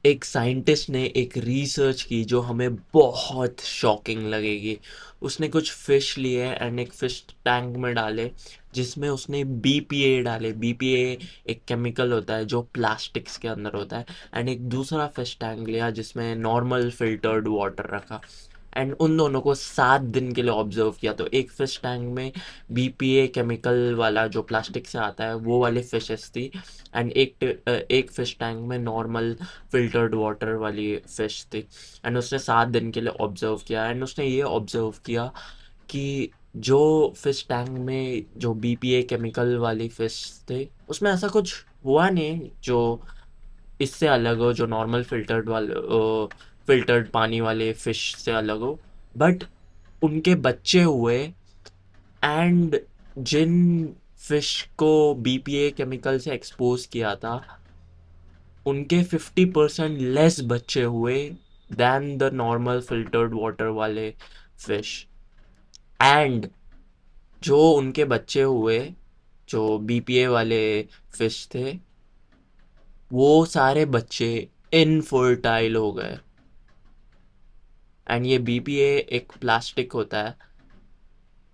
एक साइंटिस्ट ने एक रिसर्च की जो हमें बहुत शॉकिंग लगेगी। उसने कुछ फिश लिए एंड एक फिश टैंक में डाले, जिसमें उसने बीपीए डाले। बीपीए एक केमिकल होता है जो प्लास्टिक्स के अंदर होता है। एंड एक दूसरा फिश टैंक लिया जिसमें नॉर्मल फिल्टर्ड वाटर रखा, एंड उन दोनों को 7 दिन के लिए ऑब्जर्व किया। तो एक फिश टैंक में बीपीए केमिकल वाला जो प्लास्टिक से आता है वो वाली फिशेस थी, एंड एक फिश टैंक में नॉर्मल फिल्टर्ड वाटर वाली फिश थी। एंड उसने 7 दिन के लिए ऑब्जर्व किया, एंड उसने ये ऑब्जर्व किया कि जो फिश टैंक में जो बीपीए केमिकल वाली फिश थे उसमें ऐसा कुछ हुआ नहीं जो इससे अलग हो, जो नॉर्मल फिल्टर्ड पानी वाले फिश से अलग हो। बट उनके बच्चे हुए, एंड जिन फिश को बीपीए केमिकल से एक्सपोज किया था उनके 50% लेस बच्चे हुए then the normal filtered water वाले फिश। एंड जो उनके बच्चे हुए जो बीपीए वाले फिश थे, वो सारे बच्चे इनफर्टाइल हो गए। एंड ये बीपीए एक प्लास्टिक होता है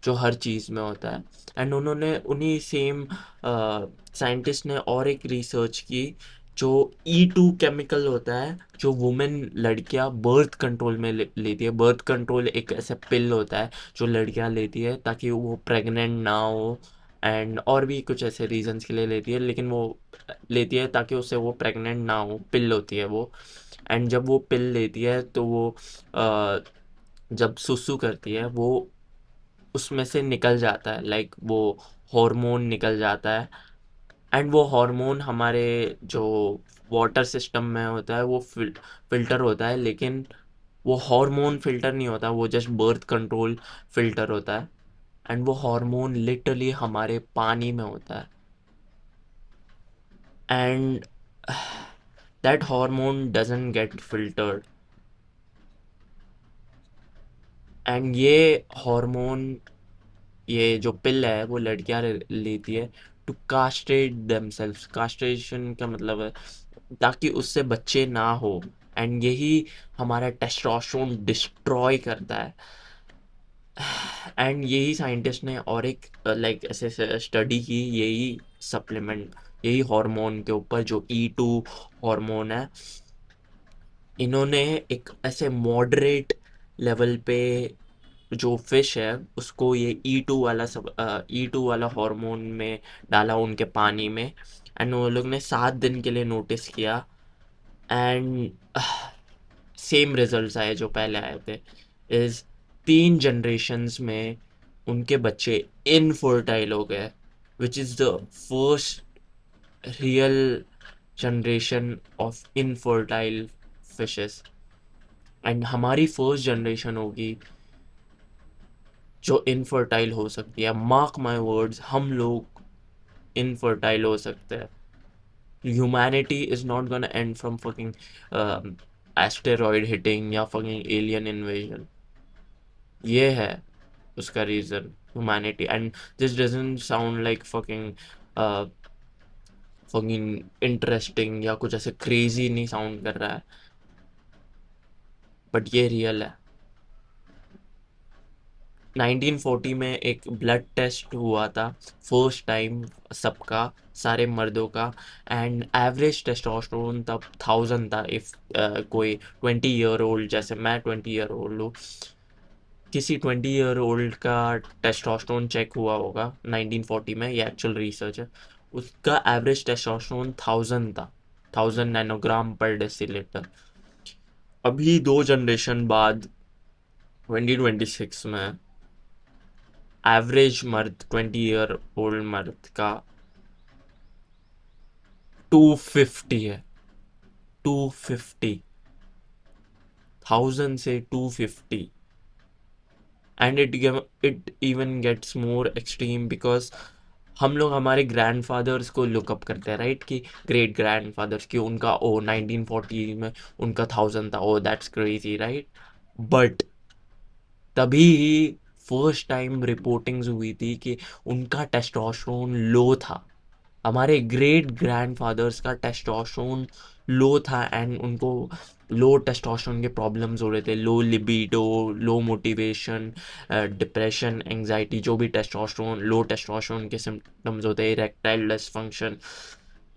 जो हर चीज़ में होता है। एंड उन्होंने उन्हीं सेम साइंटिस्ट ने और एक रिसर्च की जो ई2 केमिकल होता है जो वुमेन लड़कियां बर्थ कंट्रोल में लेती है। बर्थ कंट्रोल एक ऐसा पिल होता है जो लड़कियां लेती है ताकि वो प्रेग्नेंट ना हो, एंड और भी कुछ ऐसे रीजंस के लिए लेती है, लेकिन वो लेती है ताकि उससे वो प्रेग्नेंट ना हो। पिल होती है वो। एंड जब वो पिल लेती है तो वो अ, जब सुसु करती है वो उसमें से निकल जाता है, लाइक वो हार्मोन निकल जाता है। एंड वो हार्मोन हमारे जो वाटर सिस्टम में होता है वो फिल्टर होता है, लेकिन वो हार्मोन फिल्टर नहीं होता, वो जस्ट बर्थ कंट्रोल फिल्टर होता है। एंड वो हार्मोन लिटरली हमारे पानी में होता है, and that hormone doesn't get filtered. And ये हार्मोन, ये जो पिल है वो लड़कियां लेती है टू कास्ट्रेट देमसेल्व्स। कास्ट्रेशन का मतलब है ताकि उससे बच्चे ना हो। एंड यही हमारा टेस्टोस्टेरोन डिस्ट्रॉय करता है। एंड यही साइंटिस्ट ने और एक लाइक ऐसे स्टडी की यही सप्लीमेंट, यही हार्मोन के ऊपर जो ई2 हार्मोन है। इन्होंने एक ऐसे मॉडरेट लेवल पे जो फिश है उसको ये ई टू वाला हार्मोन में डाला उनके पानी में। एंड वो लोग ने 7 दिन के लिए नोटिस किया, एंड सेम रिजल्ट्स आए जो पहले आए थे। इस 3 जनरेशन्स में उनके बच्चे इनफर्टाइल हो गए, which is the first real generation of infertile fishes. And हमारी फर्स्ट जनरेशन होगी जो इनफर्टाइल हो सकती है। मार्क माई वर्ड्स, हम लोग इनफर्टाइल हो सकते हैं। Humanity is not gonna end from fucking asteroid hitting या फकिंग एलियन इन्वेजन। ये है उसका reason, humanity. And this doesn't sound like fucking fucking interesting या कुछ ऐसे क्रेजी नहीं साउंड कर रहा है, बट ये रियल है। 1940 में एक ब्लड टेस्ट हुआ था फर्स्ट टाइम सबका, सारे मर्दों का। एंड एवरेज टेस्टोस्टेरोन तब 1000 था। इफ कोई 20 ईयर ओल्ड, जैसे मैं 20 ईयर ओल्ड हूँ, किसी 20 ईयर ओल्ड का टेस्टोस्टेरोन चेक हुआ होगा 1940 में, ये एक्चुअल रिसर्च है। उसका एवरेज टेस्टोस्टेरोन 1000 था, 1000 नैनोग्राम पर डेसीलीटर। अभी 2 जनरेशन बाद 2026 में एवरेज मर्द, 20 ईयर ओल्ड मर्द का 250 है। 250, 1000 से 250। And it even gets more extreme because हम लोग हमारे ग्रैंडफादर्स को लुकअप करते हैं, राइट? कि ग्रेट ग्रैंडफादर्स की उनका 1940 में उनका 1000 था, ओ दैट्स क्रेजी, राइट? बट तभी ही फर्स्ट टाइम रिपोर्टिंग्स हुई थी कि उनका टेस्टोस्टेरोन लो था। हमारे ग्रेट ग्रैंडफादर्स का टेस्टोस्टेरोन लो था एंड उनको लो टेस्टोस्टेरोन के प्रॉब्लम्स हो रहे थे, low libido, low motivation, depression, anxiety, जो भी टेस्टोस्टेरोन लो टेस्टोस्टेरोन के सिम्टम्स होते हैं, इरेक्टाइल डिसफंक्शन,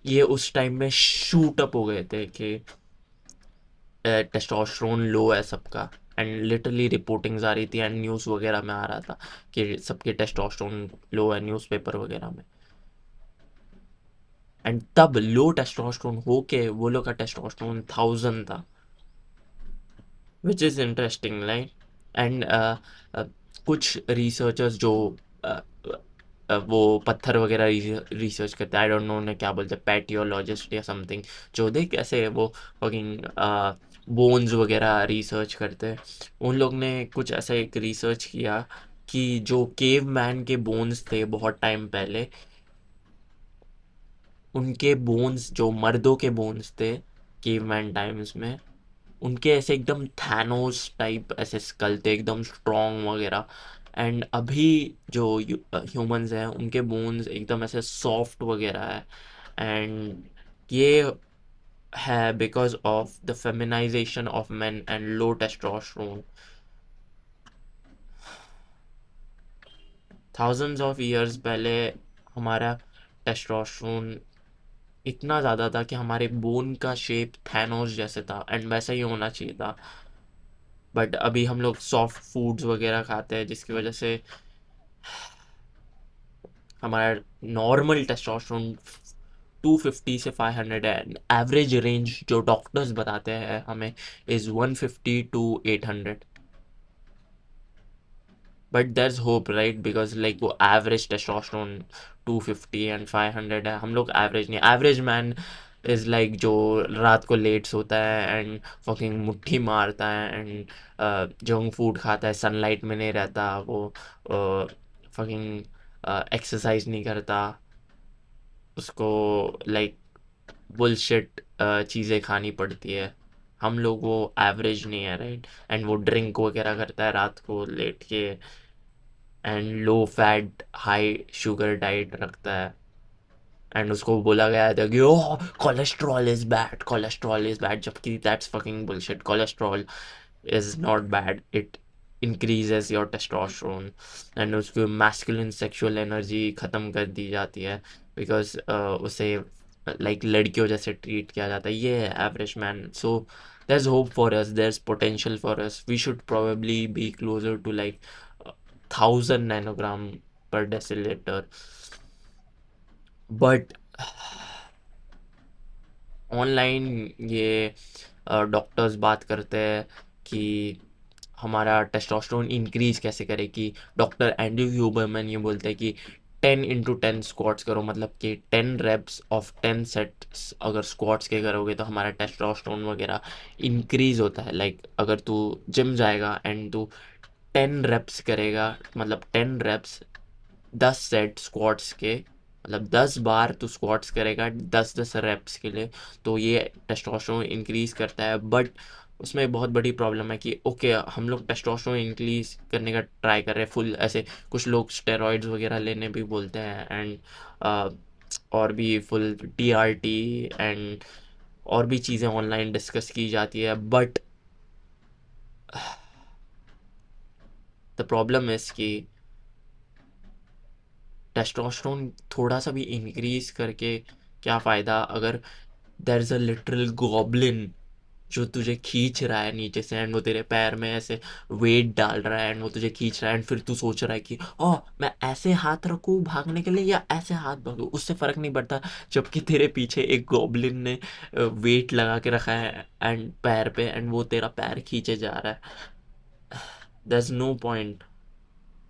ये उस टाइम में शूट अप हो गए थे कि टेस्टोस्टेरोन लो है सबका। एंड लिटरली रिपोर्टिंग्स आ रही थी एंड न्यूज़ वगैरह में आ रहा था कि सबके टेस्टोस्टेरोन लो है, न्यूज़पेपर वगैरह में। एंड तब लो टेस्टोस्टेरोन होके वो लोग का टेस्टोस्टेरोन 1000 था, which is interesting like. And कुछ रिसर्चर्स जो uh, वो पत्थर वगैरह रिसर्च करते हैं, आई डोंट नो उन्हें क्या बोलते हैं, पैटियोलॉजिस्ट या समथिंग, जो देख कैसे वो फकिंग बोन्स वगैरह रिसर्च करते हैं, उन लोग ने कुछ ऐसा एक रिसर्च किया कि जो केव मैन के बोन्स थे बहुत टाइम पहले, उनके बोन्स जो मर्दों के बोन्स थे केव मैन टाइम्स में, उनके ऐसे एकदम थैनोस टाइप ऐसे स्कल थे, एकदम स्ट्रॉन्ग वगैरह। एंड अभी जो ह्यूमंस हैं उनके बोन्स एकदम ऐसे सॉफ्ट वगैरह है। एंड ये है because of the feminisation of men and low testosterone. Thousands of years पहले हमारा टेस्टोस्टेरोन इतना ज़्यादा था कि हमारे बोन का शेप थैनोस जैसे था एंड वैसा ही होना चाहिए था। बट अभी हम लोग सॉफ्ट फूड्स वगैरह खाते हैं जिसकी वजह से हमारा नॉर्मल टेस्टोस्टेरोन 250 से 500 है। एवरेज रेंज जो डॉक्टर्स बताते हैं हमें is 150 to 800। But there is hope right, because like वो एवरेज टेस्टोस्टेरोन 250 एंड 500 है, हम लोग एवरेज नहीं। एवरेज मैन इज़ लाइक जो रात को लेट सोता है एंड फकिंग मुट्ठी मारता है एंड जंक फूड खाता है, सनलाइट में नहीं रहता वो, फकिंग एक्सरसाइज नहीं करता, उसको लाइक बुलशिट चीज़ें खानी पड़ती है। हम लोग वो एवरेज नहीं है राइट। एंड वो ड्रिंक वगैरह करता है रात को लेट के and low fat high sugar diet रखता है। एंड उसको बोला गया था कि oh cholesterol is bad, cholesterol is bad, जबकि that's fucking bullshit. Cholesterol is not bad, it increases your testosterone. And उसकी मैस्कुलिन सेक्सुअल एनर्जी ख़त्म कर दी जाती है बिकॉज उसे लाइक लड़कियों जैसे ट्रीट किया जाता है। ये है average man. So there's hope for us, there's potential for us, we should probably be closer to like 1000 nanogram per deciliter। But online ये डॉक्टर्स बात करते हैं कि हमारा टेस्टोस्टेरोन इंक्रीज कैसे करे, कि डॉक्टर एंड्रयू ह्यूबरमैन ये बोलते हैं कि 10 into 10 स्क्वाट्स करो, मतलब कि 10 reps ऑफ 10 सेट्स अगर स्क्वाट्स के करोगे तो हमारा टेस्टोस्टेरोन वगैरह इंक्रीज होता है। लाइक अगर तू जिम जाएगा एंड तू 10 reps करेगा, मतलब 10 reps 10 सेट स्क्वाट्स के, मतलब 10 बार तो स्क्वाट्स करेगा 10 10 रेप्स के लिए, तो ये टेस्टोस्टेरोन इंक्रीज करता है। बट उसमें एक बहुत बड़ी प्रॉब्लम है कि ओके हम लोग टेस्टोस्टेरोन इंक्रीज करने का ट्राई कर रहे हैं फुल ऐसे, कुछ लोग स्टेरॉइड्स वगैरह लेने भी बोलते हैं एंड और भी फुल टीआरटी एंड और भी चीज़ें ऑनलाइन डिस्कस की जाती है। बट द प्रॉब्लम इज़ कि टेस्टोस्टेरोन थोड़ा सा भी इंक्रीज करके क्या फ़ायदा, अगर there is a literal goblin जो तुझे खींच रहा है नीचे से एंड वो तेरे पैर में ऐसे वेट डाल रहा है एंड वो तुझे खींच रहा है एंड फिर तू सोच रहा है कि ओह मैं ऐसे हाथ रखूँ भागने के लिए या ऐसे हाथ भागूँ, उससे फ़र्क नहीं पड़ता, जबकि तेरे पीछे एक गॉब्लिन ने वेट लगा के रखा है एंड पैर पे एंड वो तेरा पैर खींचे जा रहा है। There is no point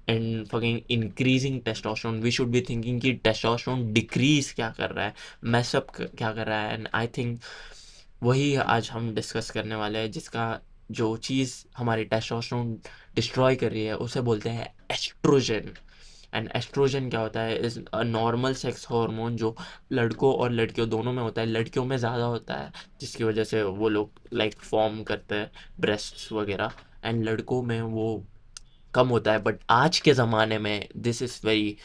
and fucking increasing testosterone. We should be thinking कि टेस्टोस्टेरोन डिक्रीज क्या कर रहा है, मैसअप क्या कर रहा है। एंड आई थिंक वही आज हम डिस्कस करने वाले हैं, जिसका जो चीज़ हमारी टेस्टोस्टेरोन डिस्ट्रॉय कर रही है उसे बोलते हैं एस्ट्रोजन। एंड एस्ट्रोजन क्या होता है, is a normal sex hormone जो लड़कों और लड़कियों दोनों में होता है, लड़कियों में ज़्यादा होता है जिसकी वजह से वो लोग लाइक फॉर्म करते हैं ब्रेस्ट्स वगैरह, एंड लड़कों में वो कम होता है। बट आज के ज़माने में दिस इज़ वेरी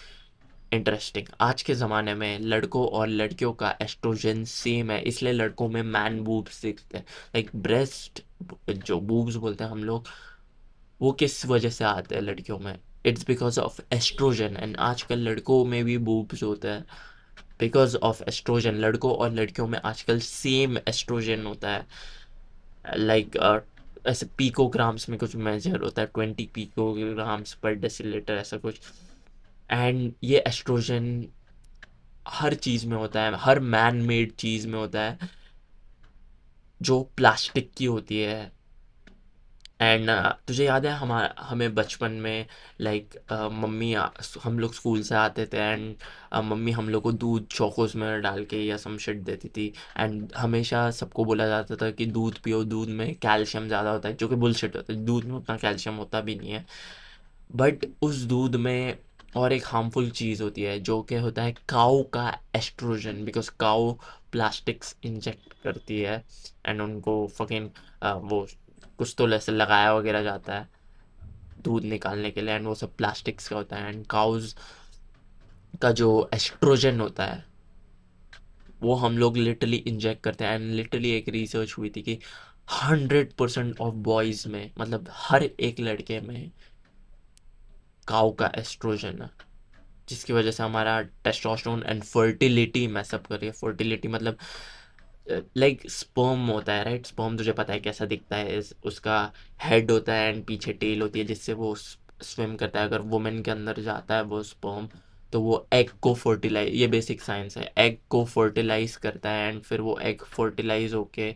इंटरेस्टिंग, आज के ज़माने में लड़कों और लड़कियों का एस्ट्रोजन सेम है, इसलिए लड़कों में मैन बूब्स दिखते हैं, लाइक ब्रेस्ट, जो बूब्स बोलते हैं हम लोग, वो किस वजह से आते हैं लड़कियों में? It's because of oestrogen. And आजकल लड़कों में भी बूब्स होते हैं बिकॉज ऑफ एस्ट्रोजन। लड़कों और लड़कियों में आजकल सेम एस्ट्रोजन होता है, लाइक ऐसे पिकोग्राम्स में कुछ मेजर होता है, 20 पिकोग्राम्स पर डेसीलीटर ऐसा कुछ। एंड ये एस्ट्रोजन हर चीज़ में होता है, हर मैन मेड चीज़ में होता है जो प्लास्टिक की होती है। एंड तुझे याद है हमें बचपन में, लाइक मम्मी हम लोग स्कूल से आते थे एंड मम्मी हम लोग को दूध चौकोस में डाल के या सम शिट देती थी, एंड हमेशा सबको बोला जाता था कि दूध पियो, दूध में कैल्शियम ज़्यादा होता है, जो कि बुलशिट होता है, दूध में उतना कैल्शियम होता भी नहीं है। बट उस दूध में और एक हार्मफुल चीज़ होती है जो कि होता है काऊ का oestrogen, because cow plastics inject करती है एंड उनको फकिंग वो कुछ तो ऐसे लगाया वगैरह जाता है दूध निकालने के लिए, एंड वो सब प्लास्टिक्स का होता है। एंड काउज का जो एस्ट्रोजन होता है वो हम लोग लिटरली इंजेक्ट करते हैं। एंड लिटरली एक रिसर्च हुई थी कि 100% ऑफ बॉयज़ में, मतलब हर एक लड़के में काऊ का एस्ट्रोजन है, जिसकी वजह से हमारा टेस्टोस्टेरोन एंड फर्टिलिटी मैसअप कर रही है। फर्टिलिटी मतलब लाइक स्पर्म होता है, राइट? स्पर्म तुझे पता है कैसा दिखता है, उसका हेड होता है एंड पीछे टेल होती है जिससे वो स्विम करता है। अगर वुमेन के अंदर जाता है वो स्पर्म, तो वो एग को फर्टिलाइज, ये बेसिक साइंस है, एग को फर्टिलाइज करता है एंड फिर वो एग फर्टिलाइज होके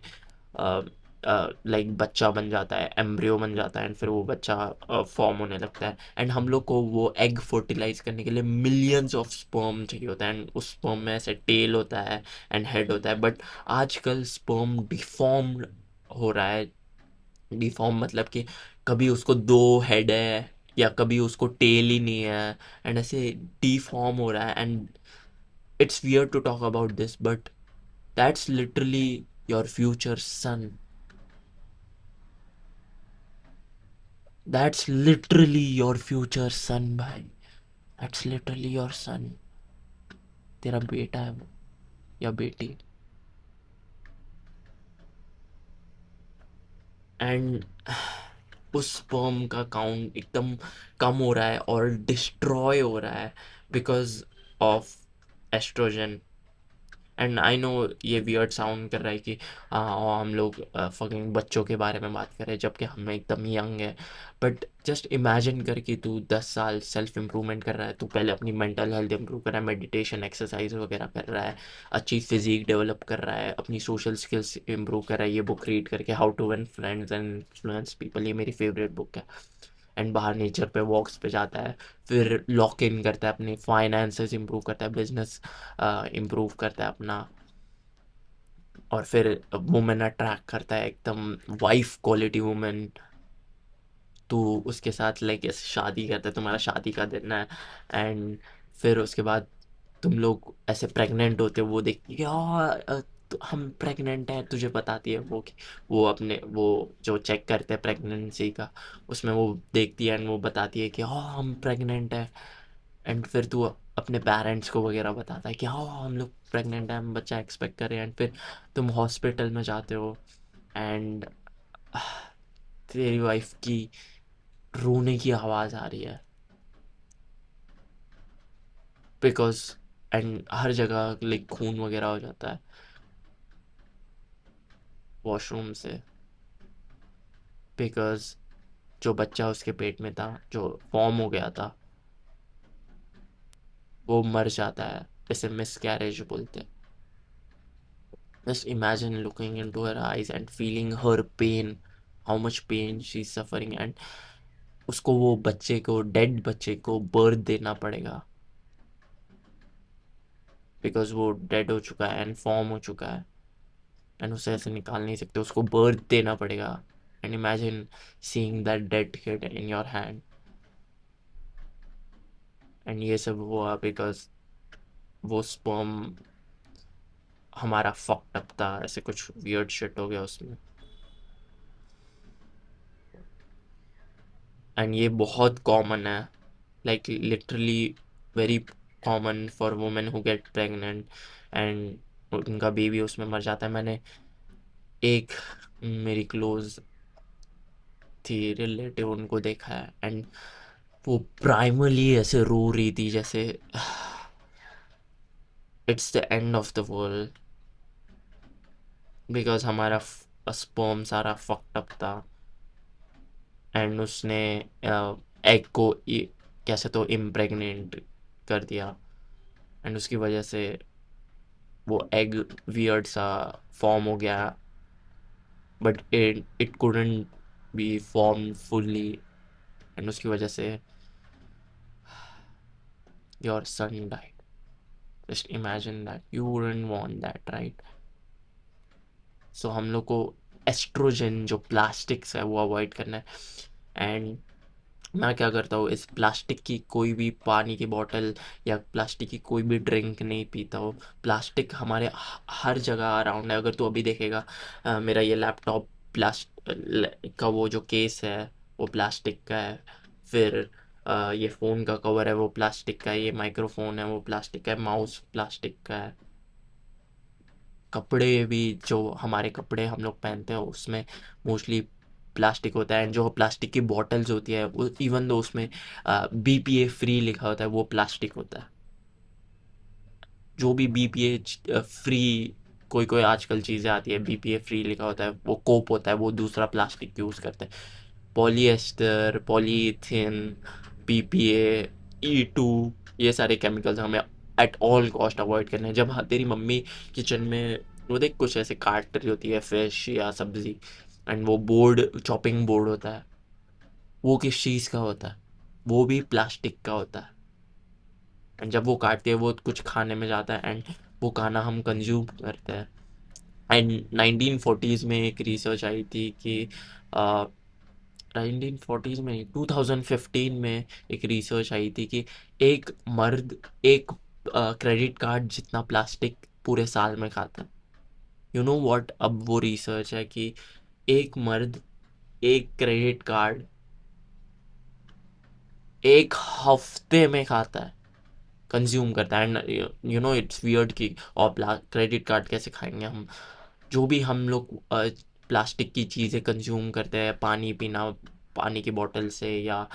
लाइक बच्चा बन जाता है, एम्ब्रियो बन जाता है एंड फिर वो बच्चा फॉर्म होने लगता है। एंड हम लोग को वो एग फर्टिलाइज करने के लिए मिलियंस ऑफ स्पर्म चाहिए होता है, एंड उस स्पर्म में ऐसे टेल होता है एंड हेड होता है। बट आजकल स्पर्म डिफॉर्म्ड हो रहा है। डिफॉर्म मतलब कि कभी उसको दो हेड है या कभी उसको टेल ही नहीं है, एंड ऐसे डिफॉर्म हो रहा है। And it's weird to talk about this, but that's literally your future son. That's literally your future son भाई, that's literally your son, तेरा बेटा है वो या बेटी। एंड उस स्पर्म का काउंट एकदम कम हो रहा है और डिस्ट्रॉय हो रहा है because of oestrogen. And I know ये वियर्ड साउंड कर रहा है कि हम लोग फकिंग बच्चों के बारे में बात कर रहे हैं जबकि हम एकदम यंग है। बट जस्ट इमेजिन कर कि तू 10 साल सेल्फ इम्प्रूवमेंट कर रहा है, तू पहले अपनी मेंटल हेल्थ इम्प्रूव कर रहा है, मेडिटेशन एक्सरसाइज वगैरह कर रहा है, अच्छी फिजिक डेवलप कर रहा है, अपनी सोशल स्किल्स इम्प्रूव कर रहा है, ये बुक रीड करके, how to win friends and influence people, ये मेरी फेवरेट बुक है। एंड बाहर नेचर पे वॉक्स पे जाता है, फिर लॉक इन करता है, अपने फाइनेंसेस इंप्रूव करता है, बिजनेस इंप्रूव करता है अपना, और फिर वुमेन अट्रैक्ट करता है, एकदम वाइफ क्वालिटी वुमेन। तो उसके साथ लाइक ऐसे शादी करता है, तुम्हारा शादी का दिन है, एंड फिर उसके बाद तुम लोग ऐसे प्रेग्नेंट होते हो, वो देखती है "यार, तो हम प्रेग्नेंट हैं", तुझे बताती है वो कि वो अपने वो जो चेक करते हैं प्रेगनेंसी का, उसमें वो देखती है एंड वो बताती है कि हाँ हम प्रेग्नेंट हैं। एंड फिर तू अपने पेरेंट्स को वगैरह बताता है कि हाँ हम लोग प्रेग्नेंट हैं, हम बच्चा एक्सपेक्ट कर रहे हैं। एंड फिर तुम हॉस्पिटल में जाते हो एंड तेरी वाइफ की रोने की आवाज़ आ रही है बिकॉज, एंड हर जगह लाइक खून वगैरह हो जाता है वॉशरूम से, बिकॉज जो बच्चा उसके पेट में था जो फॉर्म हो गया था वो मर जाता है, इसे मिस कैरेज बोलते हैं। Just imagine looking into her eyes and feeling her pain, how much pain she is suffering, and उसको वो बच्चे को, डेड बच्चे को बर्थ देना पड़ेगा बिकॉज वो डेड हो चुका है एंड फॉर्म हो चुका है, एंड उसे ऐसे निकाल नहीं सकते, उसको बर्थ देना पड़ेगा। And imagine seeing that dead kid in your hand. And ये सब हुआ बिकॉज वो स्पर्म हमारा फक्ड अप था, ऐसे कुछ वियर्ड शिट हो गया उसमें। एंड ये बहुत कॉमन है, like literally very common for women who get pregnant and उनका बेबी उसमें मर जाता है। मैंने एक मेरी क्लोज थी रिलेटिव, उनको देखा है एंड वो प्राइमली ऐसे रो रही थी जैसे it's the end of the world, because हमारा स्पर्म सारा फक्ड अप था एंड उसने एग को कैसे तो इम्प्रेग्नेंट कर दिया एंड उसकी वजह से वो एग वियर्ड सा फॉर्म हो गया, but it couldn't be form fully and उसकी वजह से your son died. Just imagine that, you wouldn't want that, right? So हम लोग को एस्ट्रोजन जो प्लास्टिक्स है वो अवॉइड करना है। एंड मैं क्या करता हूँ, इस प्लास्टिक की कोई भी पानी की बोतल या प्लास्टिक की कोई भी ड्रिंक नहीं पीता हूँ। प्लास्टिक हमारे हर जगह अराउंड है। अगर तू अभी देखेगा, मेरा ये लैपटॉप का वो जो केस है वो प्लास्टिक का है। फिर ये फ़ोन का कवर है वो प्लास्टिक का है, ये माइक्रोफोन है वो प्लास्टिक का है, माउस प्लास्टिक का है। कपड़े भी, जो हमारे कपड़े हम लोग पहनते हैं उसमें मोस्टली प्लास्टिक होता है एंड जो प्लास्टिक की बॉटल्स होती है वो इवन दो उसमें BPA फ्री लिखा होता है वो प्लास्टिक होता है। जो भी BPA फ्री कोई कोई आजकल चीज़ें आती है BPA फ्री लिखा होता है वो कोप होता है, वो दूसरा प्लास्टिक यूज़ करते हैं। पॉलीएस्टर, पॉलीथीन, BPA, E2, ये सारे केमिकल्स हमें एट ऑल कॉस्ट अवॉइड करने हैं। जब तेरी मम्मी किचन में वो देख कुछ ऐसे काट रही होती है फिश या सब्जी एंड वो बोर्ड, चॉपिंग बोर्ड होता है, वो किस चीज़ का होता है? वो भी प्लास्टिक का होता है। एंड जब वो काटती है वो कुछ खाने में जाता है एंड वो खाना हम कंज्यूम करते हैं। एंड 1940s में एक रिसर्च आई थी कि 1940s में 2015 में एक रिसर्च आई थी कि एक मर्द एक क्रेडिट कार्ड जितना प्लास्टिक पूरे साल में खाता है। You know what? अब वो रिसर्च है कि एक मर्द एक क्रेडिट कार्ड एक हफ्ते में खाता है, कंज्यूम करता है। And you know it's weird कि और क्रेडिट कार्ड कैसे खाएंगे हम? जो भी हम लोग प्लास्टिक की चीज़ें कंज्यूम करते हैं, पानी पीना पानी की बोतल से, या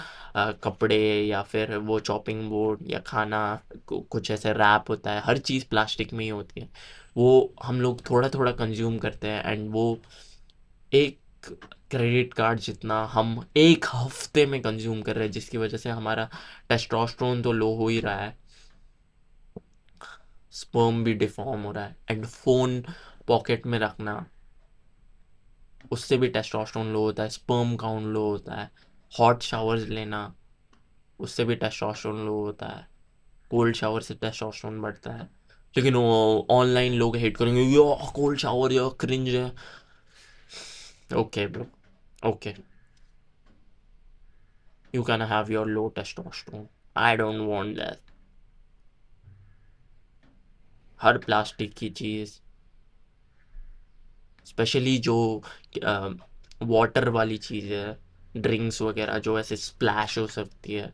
कपड़े, या फिर वो चॉपिंग बोर्ड, या खाना कुछ ऐसे रैप होता है, हर चीज़ प्लास्टिक में ही होती है। वो हम लोग थोड़ा थोड़ा कंज्यूम करते हैं एंड वो एक क्रेडिट कार्ड जितना हम एक हफ्ते में कंज्यूम कर रहे हैं, जिसकी वजह से हमारा टेस्टोस्टेरोन तो लो हो ही रहा है, स्पर्म भी डिफॉर्म हो रहा है एंड फोन पॉकेट में रखना, उससे भी टेस्टोस्टेरोन लो होता है, स्पर्म काउंट लो होता है। हॉट शावर्स लेना, उससे भी टेस्टोस्टेरोन लो होता है। कोल्ड शावर से टेस्टोस्टेरोन बढ़ता है। लेकिन वो ऑनलाइन लोग हेट करेंगे, यो कोल्ड शावर या क्रिंज है। Okay bro, okay, you can have your low testosterone, I don't want that. Her plastic की चीज़, स्पेशली जो वाटर वाली चीज़ है, ड्रिंक्स वगैरह जो ऐसे स्प्लैश हो सकती है,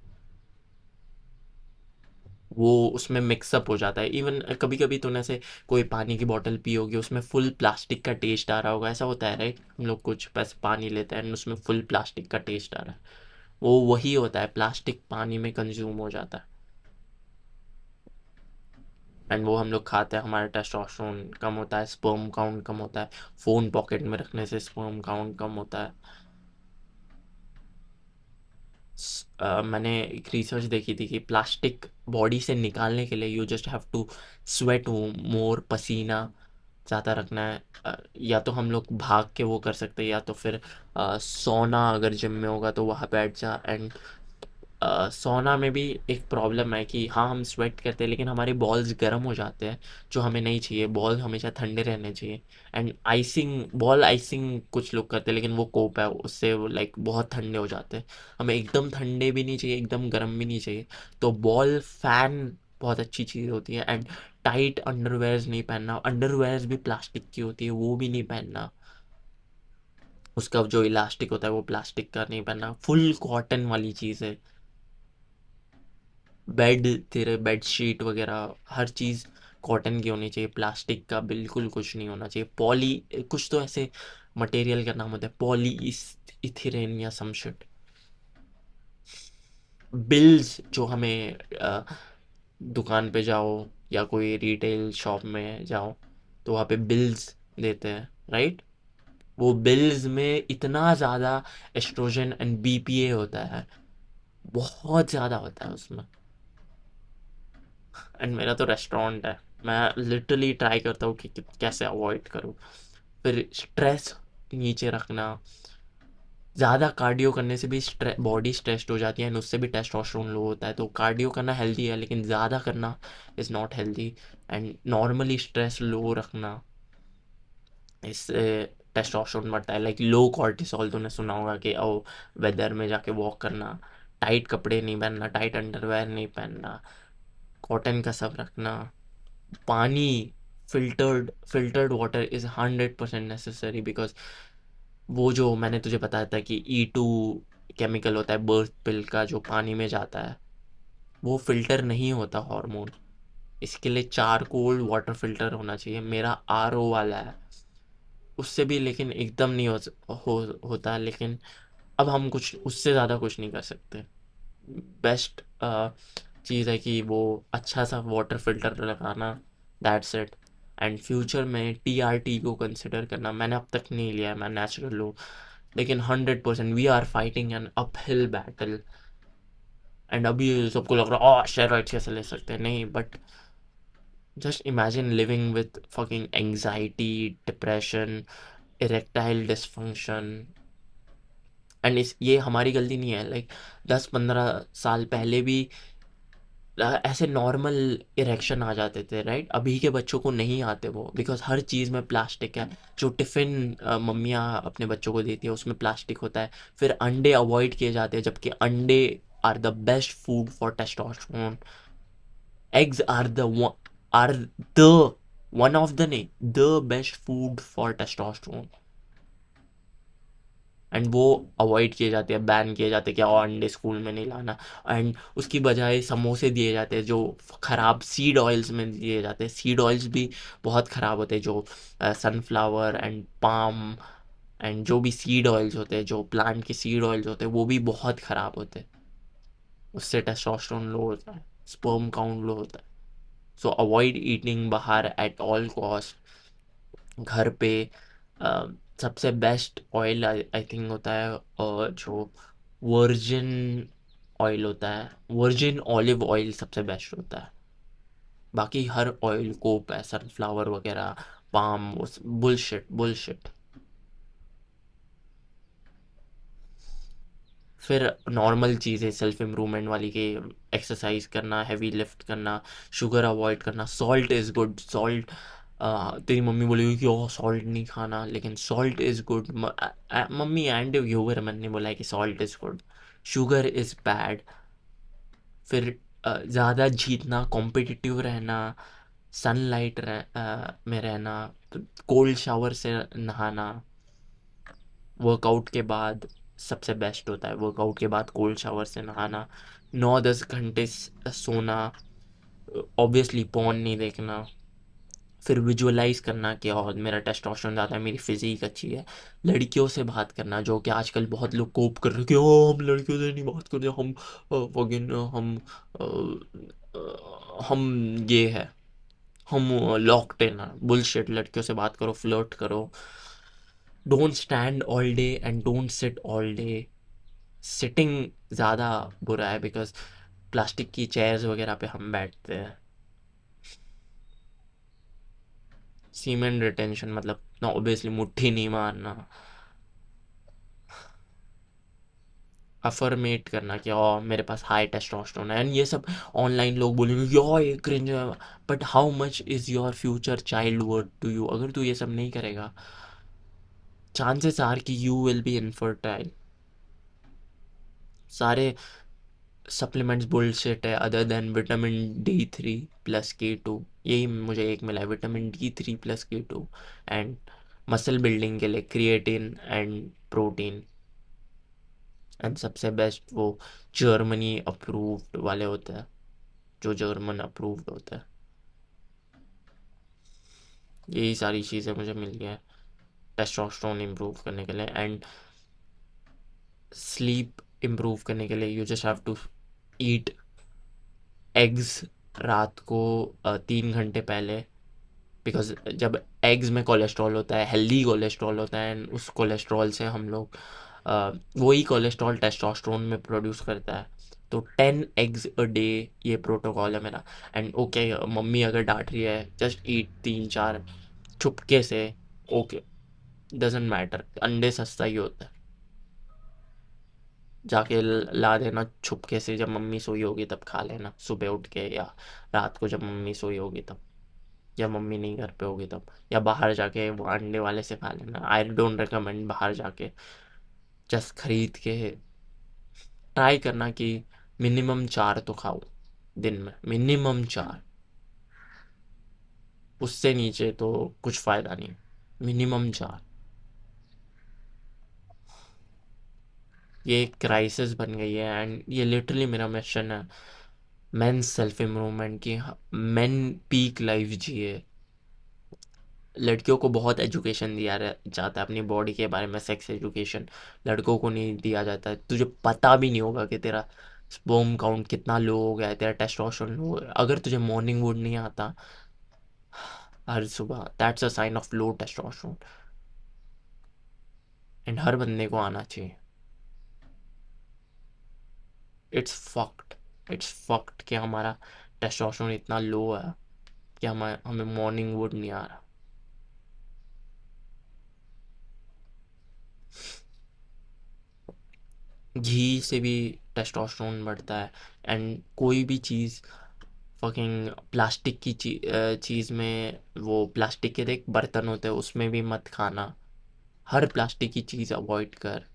वो उसमें मिक्सअप हो जाता है। इवन कभी कभी तूने ऐसे कोई पानी की बोतल पी होगी, उसमें फुल प्लास्टिक का टेस्ट आ रहा होगा, ऐसा होता है राइट? हम लोग कुछ पैसे पानी लेते हैं and उसमें फुल प्लास्टिक का टेस्ट आ रहा है, वो वही होता है, प्लास्टिक पानी में कंज्यूम हो जाता है एंड वो हम लोग खाते हैं, हमारा टेस्टोस्टेरोन कम होता है, स्पर्म काउंट कम होता है। फ़ोन पॉकेट में रखने से स्पर्म काउंट कम होता है। मैंने एक रिसर्च देखी थी कि प्लास्टिक बॉडी से निकालने के लिए you just have to sweat more, पसीना ज़्यादा रखना है। या तो हम लोग भाग के वो कर सकते हैं, या तो फिर सोना, अगर जिम में होगा तो वहाँ बैठ जा। एंड सोना में भी एक प्रॉब्लम है कि हाँ हम स्वेट करते हैं लेकिन हमारे बॉल्स गर्म हो जाते हैं, जो हमें नहीं चाहिए। बॉल हमेशा ठंडे रहने चाहिए। एंड आइसिंग, बॉल आइसिंग कुछ लोग करते हैं लेकिन वो कोप है, उससे वो लाइक बहुत ठंडे हो जाते हैं। हमें एकदम ठंडे भी नहीं चाहिए, एकदम गर्म भी नहीं चाहिए। तो बॉल फैन बहुत अच्छी चीज़ होती है। एंड टाइट अंडरवेयर्स नहीं पहनना, अंडरवेयर्स भी प्लास्टिक की होती है वो भी नहीं पहनना। उसका जो इलास्टिक होता है वो प्लास्टिक का नहीं पहनना, फुल कॉटन वाली चीज़ है बेड, तेरे बेड शीट वगैरह हर चीज़ कॉटन की होनी चाहिए, प्लास्टिक का बिल्कुल कुछ नहीं होना चाहिए। पॉली, कुछ तो ऐसे मटेरियल का नाम होता है, पॉली इथिलीन या सम शिट। बिल्स जो हमें दुकान पे जाओ या कोई रिटेल शॉप में जाओ तो वहाँ पे बिल्स देते हैं, राइट? वो बिल्स में इतना ज़्यादा एस्ट्रोजन एंड बीपीए होता है, बहुत ज़्यादा होता है उसमें। एंड मेरा तो रेस्टोरेंट है, मैं लिटरली ट्राई करता हूँ कि कैसे अवॉइड करूँ। फिर स्ट्रेस नीचे रखना, ज़्यादा कार्डियो करने से भी बॉडी स्ट्रेस्ड हो जाती है, एंड उससे भी टेस्टोस्टेरोन लो होता है। तो कार्डियो करना हेल्दी है, लेकिन ज़्यादा करना is not healthy. And normally stress low रखना, इससे टेस्टोस्टेरोन बढ़ता है। लाइक लो कॉर्टिसोल, तूने सुना होगा कि ओ वेदर में जाके वॉक करना, टाइट कपड़े नहीं पहनना, टाइट अंडरवेयर नहीं पहनना, कॉटन का सब रखना, पानी, filtered water is 100% necessary. Because वो जो मैंने तुझे बताया था कि E2 केमिकल होता है बर्थ पिल का, जो पानी में जाता है, वो फिल्टर नहीं होता हार्मोन। इसके लिए चारकोल वाटर फिल्टर होना चाहिए। मेरा RO वाला है, उससे भी लेकिन एकदम नहीं होता। लेकिन अब हम कुछ उससे ज़्यादा कुछ नहीं कर सकते। बेस्ट चीज़ है कि वो अच्छा सा वाटर फिल्टर लगाना, दैट्स इट। एंड फ्यूचर में TRT को कंसिडर करना। मैंने अब तक नहीं लिया है, मैं नेचुरल हूँ, लेकिन 100% we are fighting an uphill battle. And अभी सबको लग रहा है स्टेरॉइड्स कैसे ले सकते हैं, नहीं, but just imagine living with fucking anxiety, depression, erectile dysfunction. And इस ये हमारी गलती नहीं है। लाइक 10-15 साल पहले भी ऐसे नॉर्मल इरेक्शन आ जाते थे, राइट? अभी के बच्चों को नहीं आते वो, बिकॉज हर चीज़ में प्लास्टिक है। जो टिफ़िन मम्मियाँ अपने बच्चों को देती है उसमें प्लास्टिक होता है। फिर अंडे अवॉइड किए जाते हैं, जबकि अंडे are the best food for testosterone. Eggs are the one of the नहीं, the best food for testosterone. And वो अवॉइड किए जाते हैं, बैन किए जाते हैं कि अंडे स्कूल में नहीं लाना। एंड उसकी बजाय समोसे दिए जाते हैं जो ख़राब सीड ऑयल्स में दिए जाते हैं। सीड ऑयल्स भी बहुत ख़राब होते हैं, जो सनफ्लावर एंड पाम एंड जो भी सीड ऑयल्स होते हैं, जो प्लांट के सीड ऑयल्स होते हैं, वो भी बहुत ख़राब होते हैं। उससे टेस्टोस्टेरोन लो होता है, स्पर्म काउंट लो होता है। सो अवॉइड ईटिंग बाहर एट ऑल कॉस्ट। घर पे अ, सबसे बेस्ट ऑयल आई थिंक होता है जो वर्जिन ऑयल होता है, वर्जिन ऑलिव ऑयल सबसे बेस्ट होता है। बाकी हर ऑयल कोप है, सनफ्लावर वगैरह, पाम, बुलशिट बुलशिट। फिर नॉर्मल चीज़ें सेल्फ इम्प्रूवमेंट वाली के, एक्सरसाइज करना, हैवी लिफ्ट करना, शुगर अवॉइड करना। सॉल्ट इज़ गुड, सॉल्ट, तेरी मम्मी बोलेगी कि ओह सॉल्ट नहीं खाना, लेकिन salt is good. Mummy and viewer मन ने बोला है कि salt is good, sugar is bad. फिर ज़्यादा जीतना, कॉम्पिटिटिव रहना, सनलाइट में रहना, कोल्ड शावर से नहाना वर्कआउट के बाद सबसे बेस्ट होता है। वर्कआउट के बाद कोल्ड शावर से नहाना, 9-10 घंटे सोना, ऑब्वियसली पॉर्न नहीं देखना। फिर विजुअलाइज करना कि और मेरा टेस्टोस्टेरोन ज़्यादा है, मेरी फिजिक अच्छी है। लड़कियों से बात करना, जो कि आजकल बहुत लोग कोप कर रहे हैं कि हम लड़कियों से नहीं बात करते, हम वगिन हम ये है, हम लॉक्ड इन है। बुलशिट, लड़कियों से बात करो, फ्लर्ट करो। Don't stand all day and don't sit all day. Sitting ज़्यादा बुरा है, बिकॉज प्लास्टिक की चेयर्स वगैरह पे हम बैठते हैं। सीमेंट रिटेंशन मतलब ना, ऑब्वियसली मुट्ठी नहीं मारना। अफर्मेट करना कि मेरे पास हाई टेस्टोस्टेरोन है। एंड ये सब ऑनलाइन लोग बोलेंगे कि ये क्रिंज है, but how much is your future child worth to you? अगर तू ये सब नहीं करेगा, चांसेस आर कि यू विल बी इनफर्टाइल। सारे सप्लीमेंट्स बुलशिट है, other than vitamin D3 + K2। यही मुझे एक मिला है, vitamin D3 + K2। And muscle building के लिए क्रिएटिन एंड प्रोटीन। एंड सबसे बेस्ट वो जर्मनी अप्रूव्ड वाले होते हैं। जो जर्मन अप्रूव्ड होता है। यही सारी चीज़ें मुझे मिल गया है टेस्टोस्टेरोन इम्प्रूव करने के लिए। एंड स्लीप इम्प्रूव करने के लिए you just have to eat eggs रात को 3 घंटे पहले। बिकॉज जब एग्स में कोलेस्ट्रॉल होता है, हेल्दी कोलेस्ट्रॉल होता है, एंड उस कोलेस्ट्रॉल से हम लोग वही कोलेस्ट्रॉल टेस्टोस्टेरोन में प्रोड्यूस करता है। तो 10 एग्स अ डे ये प्रोटोकॉल है मेरा। एंड ओके, मम्मी अगर डांट रही है जस्ट ईट 3-4 चुपके से। ओके, डजेंट मैटर, अंडे सस्ता ही होता है, जाके ला देना छुपके से, जब मम्मी सोई होगी तब खा लेना सुबह उठ के, या रात को जब मम्मी सोई होगी तब, या मम्मी नहीं घर पे होगी तब, या बाहर जाके वो अंडे वाले से खा लेना। आई डोंट रिकमेंड बाहर जाके, जस्ट खरीद के ट्राई करना कि मिनिमम 4 तो खाओ दिन में, मिनिमम 4। उससे नीचे तो कुछ फ़ायदा नहीं, मिनिमम 4। ये एक क्राइसिस बन गई है, एंड ये लिटरली मेरा मिशन है, मेन सेल्फ इम्प्रूवमेंट की। मेन पीक लाइफ जिए। लड़कियों को बहुत एजुकेशन दिया जाता है अपनी बॉडी के बारे में, सेक्स एजुकेशन। लड़कों को नहीं दिया जाता है। तुझे पता भी नहीं होगा कि तेरा स्पर्म काउंट कितना लो हो गया है, तेरा टेस्टोस्टेरोन लो हो गया है। अगर तुझे मॉर्निंग वुड नहीं आता हर सुबह, that's a sign of low testosterone. And हर बंदे को आना चाहिए। इट्स फक्ड, इट्स फक्ड कि हमारा टेस्टोस्टेरोन इतना लो है कि हमें मॉर्निंग वुड नहीं आ रहा। घी से भी टेस्टोस्टेरोन बढ़ता है। एंड कोई भी चीज़ फकिंग प्लास्टिक की चीज़ में, वो प्लास्टिक के देख बर्तन होते हैं उसमें भी मत खाना। हर प्लास्टिक की चीज़ अवॉइड कर,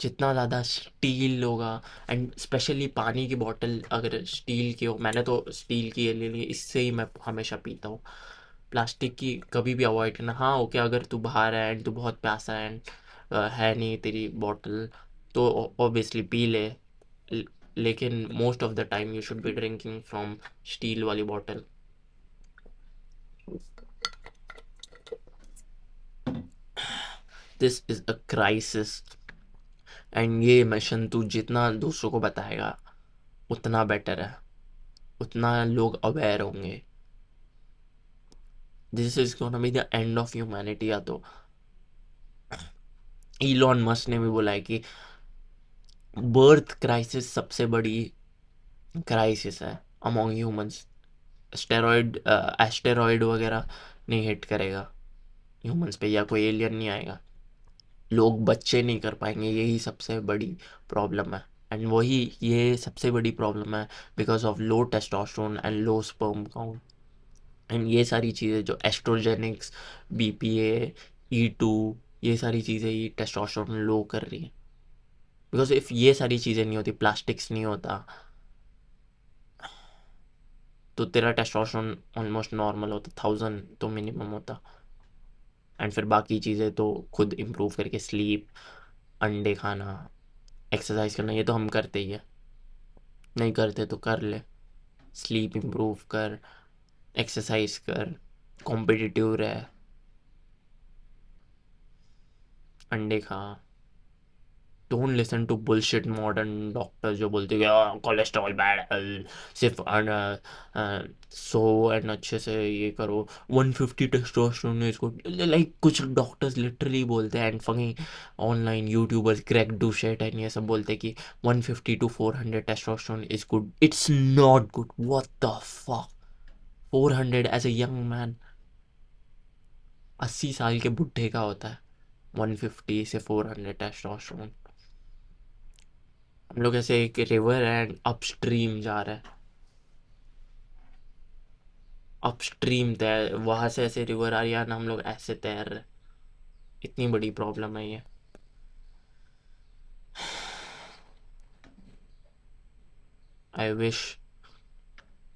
जितना ज़्यादा स्टील होगा। एंड स्पेशली पानी की बोतल अगर स्टील की हो, मैंने तो स्टील की ले ली, इससे ही मैं हमेशा पीता हूँ। प्लास्टिक की कभी भी अवॉइड करना। हाँ ओके, अगर तू बाहर है एंड तू बहुत प्यासा है एंड है नहीं तेरी बोतल, तो ऑब्वियसली पी ले। लेकिन most of the time you should be drinking from steel वाली बोतल। This is a crisis. And ये मिशन तू जितना दूसरों को बताएगा उतना बेटर है, उतना लोग अवेयर होंगे। This is gonna be the end of humanity. या तो इलॉन मस्क ने भी बोला है कि बर्थ क्राइसिस सबसे बड़ी क्राइसिस है अमॉन्ग ह्यूमंस। एस्टेरॉयड वगैरह नहीं हिट करेगा ह्यूमंस पे, या कोई एलियन नहीं आएगा, लोग बच्चे नहीं कर पाएंगे, यही सबसे बड़ी प्रॉब्लम है। एंड वही ये सबसे बड़ी प्रॉब्लम है because of low testosterone and low sperm count. And ये सारी चीज़ें जो एस्ट्रोजेनिक्स, बीपीए, ई2, ये सारी चीज़ें ही टेस्टोस्टेरोन लो कर रही हैं। बिकॉज इफ़ ये सारी चीज़ें नहीं होती, प्लास्टिक्स नहीं होता, तो तेरा टेस्टोस्टेरोन ऑलमोस्ट नॉर्मल होता, 1000 तो मिनिमम होता। एंड फिर बाकी चीज़ें तो खुद इम्प्रूव करके, स्लीप, अंडे खाना, एक्सरसाइज करना, ये तो हम करते ही है। नहीं करते तो कर ले, स्लीप इम्प्रूव कर, एक्सरसाइज कर, कॉम्पिटिटिव रह, अंडे खा। Don't listen to bullshit modern doctor जो बोलते हैं कोलेस्ट्रॉल बैड है, सिर्फ सो एंड अच्छे से ये करो, 150 टेस्टोस्टेरोन है इसको। लाइक कुछ डॉक्टर्स लिटरली बोलते हैं, and fungi online youtubers crack do shit and ये सब बोलते हैं कि 150 to 400 testosterone is good. It's not good, what the fuck. 400 as a young man, 80 साल के बुढ़े का होता है 150 से 400 टेस्टोस्टेरोन। हम लोग ऐसे एक रिवर एंड अपस्ट्रीम जा रहा है, अपस्ट्रीम तैर, वहां से ऐसे रिवर आ रही है ना, हम लोग ऐसे तैर रहे। इतनी बड़ी प्रॉब्लम है ये। आई विश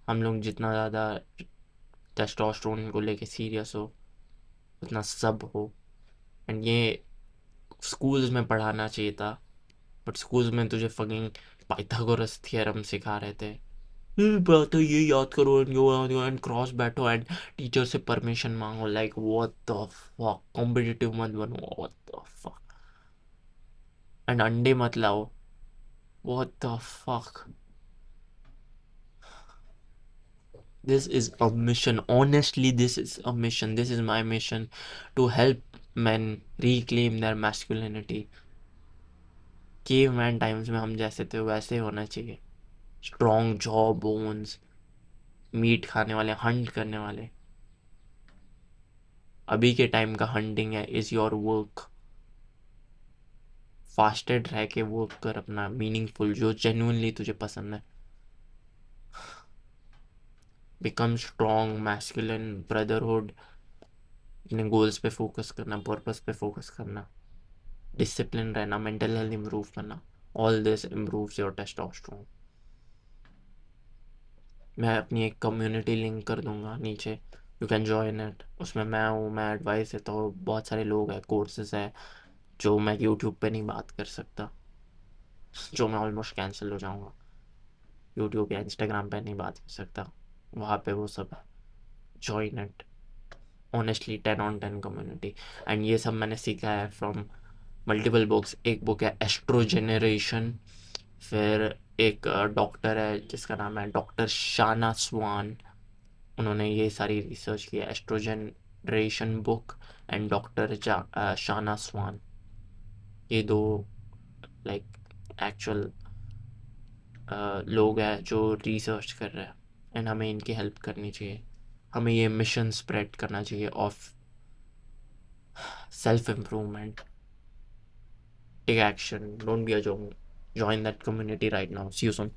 हम लोग जितना ज़्यादा टेस्टोस्टेरोन को लेके सीरियस हो उतना सब हो। एंड ये स्कूल्स में पढ़ाना चाहिए था, बट स्कूल्स में तुझे फकिंग पाइथागोरस थ्योरम सिखा रहे थे। बात है ये याद करो एंड क्रॉस बैठो एंड टीचर से परमिशन मांगो, like what the fuck, competitive मत बनो, व्हाट द फक, एंड अंडे मत लाओ, what the fuck. This is a mission. Honestly, this is a mission. This is my mission to help men reclaim their masculinity. Caveman times में हम जैसे थे वैसे होना चाहिए. Strong jaw bones, मीट खाने वाले, हंट करने वाले. अभी के टाइम का हंटिंग है इज योर वर्क. फास्टेड रह के वर्क कर अपना मीनिंगफुल, जो जेन्युइनली तुझे पसंद है. Become strong masculine brotherhood. अपने गोल्स पे फोकस करना, पर्पस पे फोकस करना, डिसिप्लिन रहना, मेंटल हेल्थ इंप्रूव करना. All this improves your testosterone. मैं अपनी एक कम्युनिटी लिंक कर दूंगा नीचे, यू कैन जॉइन इट. उसमें मैं हूँ, मैं एडवाइस देता हूँ, बहुत सारे लोग हैं, कोर्सेज है जो मैं यूट्यूब पे नहीं बात कर सकता, जो मैं ऑलमोस्ट कैंसिल हो जाऊँगा. यूट्यूब या इंस्टाग्राम पे नहीं बात कर सकता, वहाँ पे वो सब है. Join it. Honestly 10 on 10 community. And ये सब मैंने सीखा है फ्रॉम मल्टीपल बुक्स. एक बुक है एस्ट्रो जेनरेशन, फिर एक डॉक्टर है जिसका नाम है डॉक्टर शाना स्वान. उन्होंने ये सारी रिसर्च की है, astro generation book and doctor शाना स्वान. ये दो लाइक एक्चुअल लोग हैं जो रिसर्च कर रहे हैं, एंड हमें इनकी हेल्प करनी चाहिए. हमें ये मिशन स्प्रेड करना चाहिए of self improvement. Take action, don't be a join. Join that community right now. See you soon.